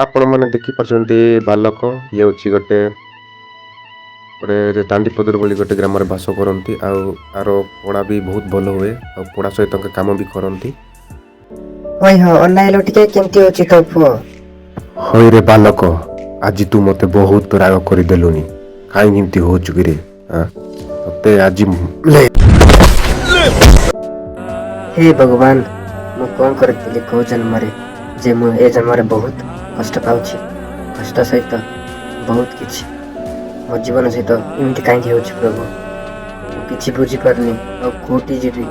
ଆପଣ ମାନେ ଦେଖିପାରୁଛନ୍ତି ବାଲକ ଇଏ ହେଉଛି ଗୋଟେ ତାଣ୍ଡିପଦର ବୋଲି ଗୋଟେ ଗ୍ରାମରେ ବାସ କରନ୍ତି। ଆଉ ଆର ପଢ଼ା ବି ବହୁତ ଭଲ ହୁଏ ଆଉ ପଢ଼ା ସହିତ କାମ ବି କରନ୍ତି। ହଇ ହଁ ଅନାଇଲ ଟିକେ କେମିତି ଅଛି ତୋ ପୁଅ? ହଇରେ ବାଲକ, ଆଜି ତୁ ମତେ ବହୁତ ରାଗ କରିଦେଲୁନି। କାହିଁକି ଏମିତି ହଉଛୁ କିରେ? ତତେ ଆଜି ହେ ଭଗବାନ, ମୁଁ କଣ କରିଥିଲି କୋଉ ଜନ୍ମରେ ଯେ ମୁଁ ଏ ଜନ୍ମରେ ବହୁତ କଷ୍ଟ ପାଉଛି। କଷ୍ଟ ସହିତ ବହୁତ କିଛି ମୋ ଜୀବନ ସହିତ ଏମିତି କାହିଁକି ହେଉଛି ପ୍ରଭୁ? ମୁଁ କିଛି ବୁଝିପାରୁନି ଆଉ କୋଉଠି ଯିବି?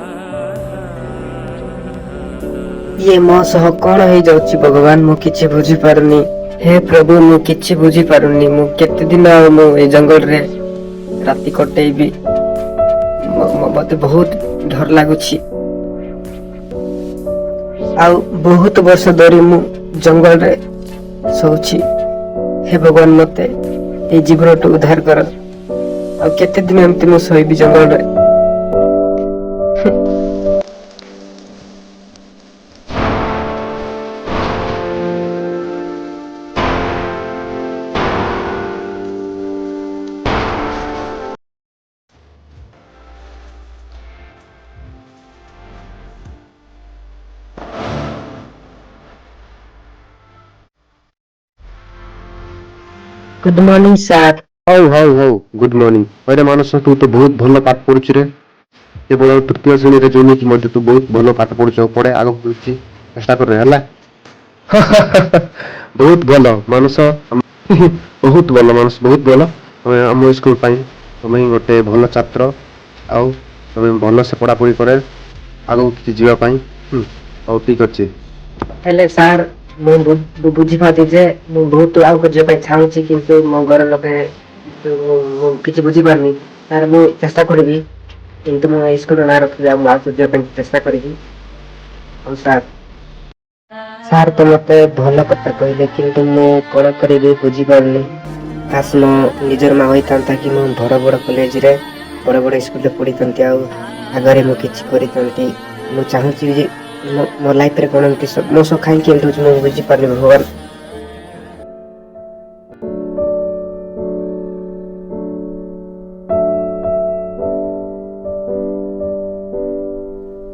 ଇଏ ମୋ ସହ କଣ ହେଇଯାଉଛି ଭଗବାନ, ମୁଁ କିଛି ବୁଝିପାରୁନି। ହେ ପ୍ରଭୁ, ମୁଁ କିଛି ବୁଝିପାରୁନି। ମୁଁ କେତେ ଦିନ ଆଉ ମୁଁ ଏଇ ଜଙ୍ଗଲରେ ରାତି କଟେଇବି? ମତେ ବହୁତ ଡର ଲାଗୁଛି। ଆଉ ବହୁତ ବର୍ଷ ଧରି ମୁଁ ଜଙ୍ଗଲରେ ଶୋଉଛି। ହେ ଭଗବାନ, ମତେ ଏଇ ଜୀବନଠୁ ଉଦ୍ଧାର କର। ଆଉ କେତେ ଦିନ ଏମିତି ମୁଁ ଶୋଇବି ଜଙ୍ଗଲରେ? Good morning sir. ହଉ ହଉ ହଉ, ଗୁଡ୍ ମର୍ଣ୍ଣିଂ। ହଇରେ ମାନସ, ତୁ ତ ବହୁତ ଭଲ ପାଠ ପଢୁଛୁ ରେ। କେବଳ ତୃତୀୟ ଶ୍ରେଣୀରେ ଯୋଉକି ମଧ୍ୟ ତୁ ବହୁତ ଭଲ ପାଠ ପଢୁଛୁ। ପଢେ, ଆଗକୁ ଚେଷ୍ଟା କରେ ହେଲା। ବହୁତ ଭଲ ମାନସ, ବହୁତ ଭଲ ମାନସ, ବହୁତ ଭଲ। ଆମ ସ୍କୁଲ ପାଇଁ ତମେ ଗୋଟେ ଭଲ ଛାତ୍ର। ଆଉ ତମେ ଭଲସେ ପଢାପଢି କରେ ଆଗକୁ କିଛି ଯିବା ପାଇଁ। ହଉ ଠିକ ଅଛି। ହେଲେ ସାର୍, ମୁଁ ବୁଝିପାରୁଛି ଯେ ମୁଁ ବହୁତ ଆଗକୁ ଯିବା ପାଇଁ ଚାହୁଁଛି, କିନ୍ତୁ ମୋ ଘର ଲୋକେ ମୁଁ କିଛି ବୁଝିପାରୁନି। ସାର୍, ମୁଁ ଚେଷ୍ଟା କରିବି, କିନ୍ତୁ ମୁଁ ଏଇ ସ୍କୁଲର ନାଁ ରଖିବି ଆଉ ମୁଁ ଆଗକୁ ଯିବା ପାଇଁ ଚେଷ୍ଟା କରିବି। ହଉ ସାର୍। ସାର୍ ତ ମତେ ଭଲ କଥା କହିଲେ, କିନ୍ତୁ ମୁଁ କଣ କରିବି ବୁଝିପାରୁନି। ଖାସ୍ ମୋ ନିଜର ମା ହୋଇଥାନ୍ତା କି ମୁଁ ବଡ ବଡ କଲେଜରେ ବଡ ବଡ ସ୍କୁଲରେ ପଢିଥାନ୍ତି ଆଉ ଆଗରେ ମୁଁ କିଛି କରିଥାନ୍ତି। ମୁଁ ଚାହୁଁଛି ଯେ ମୋ ଲାଇଫରେ କଣ ଏମିତି ମୋ ସହ କାହିଁକି ଏମିତି ହଉଛି ମୁଁ ବୁଝିପାରୁନି ଭଗବାନ।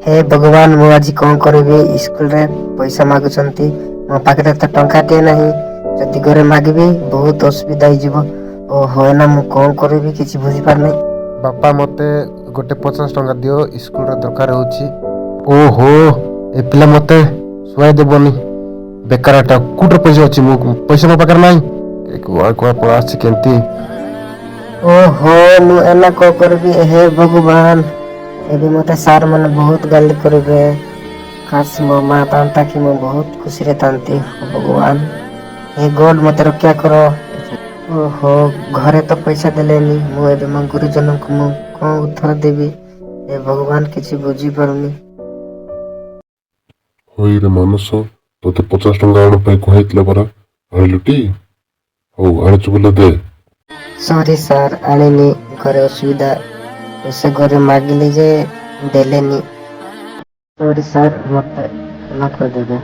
ହେ ଭଗବାନ, ମୁଁ ଆଜି କଣ କରିବି? ସ୍କୁଲରେ ପଇସା ମାଗୁଛନ୍ତି, ମୋ ପାଖରେ ତ ଟଙ୍କାଟିଏ ନାହିଁ। ଯଦି ଘରେ ମାଗିବି ବହୁତ ଅସୁବିଧା ହେଇଯିବ। ଓହୋ, ନା ମୁଁ କଣ କରିବି କିଛି ବୁଝିପାରୁନି। ବାପା, ମତେ ଗୋଟେ 50 ଟଙ୍କା ଦିଅ, ସ୍କୁଲରେ ଦରକାର ହଉଛି। ଓହୋ, ଏ ପିଲା ମତେ ଶୁଆଇ ଦେବନି। ବେକାରଟା, କୋଉଠି ପଇସା ଅଛି? ମୁଁ ପଇସା ମୋ ପାଖରେ ନାହିଁ। କୁଆ ପଳା ଆସିଛି କେମିତି? ଓହୋ, ମୁଁ ଏନା କଣ କରିବି? ହେ ଭଗବାନ, ଏବେ ମତେ ସାର୍ ମାନେ ବହୁତ ଗାଲି କରିବେ। କାଶ ମୋ ମା ଥାନ୍ତା କି ମୁଁ ବହୁତ ଖୁସିରେ ଥାନ୍ତି। ଭଗବାନ, ହେ ଗଡ୍, ମତେ ରକ୍ଷା କର। ଓହୋ, ଘରେ ତ ପଇସା ଦେଲେନି। ମୁଁ ଏବେ ମୋ ଗୁରୁଜନଙ୍କୁ ମୁଁ କଣ ଉତ୍ତର ଦେବି? ଏ ଭଗବାନ, କିଛି ବୁଝିପାରୁନି। ହଇରେ ମାନସ, ତୋତେ 50 ଟଙ୍କା ଆଣ ପାଇଁ କୁହାଇଥିଲା ପରା, ଆଣିଲୁଟି? ହଉ, ଆଣିଛୁ ବୋଲେ ଦେ। ସରି ସାର୍, ଆଣିନି। ଘରେ ଅସୁବିଧା, ସେ ଘରେ ମାଗିଲି ଯେ ଦେଲେନି। ସରି ସାର୍, ମତେ କ୍ଷମା କରିଦେବେ।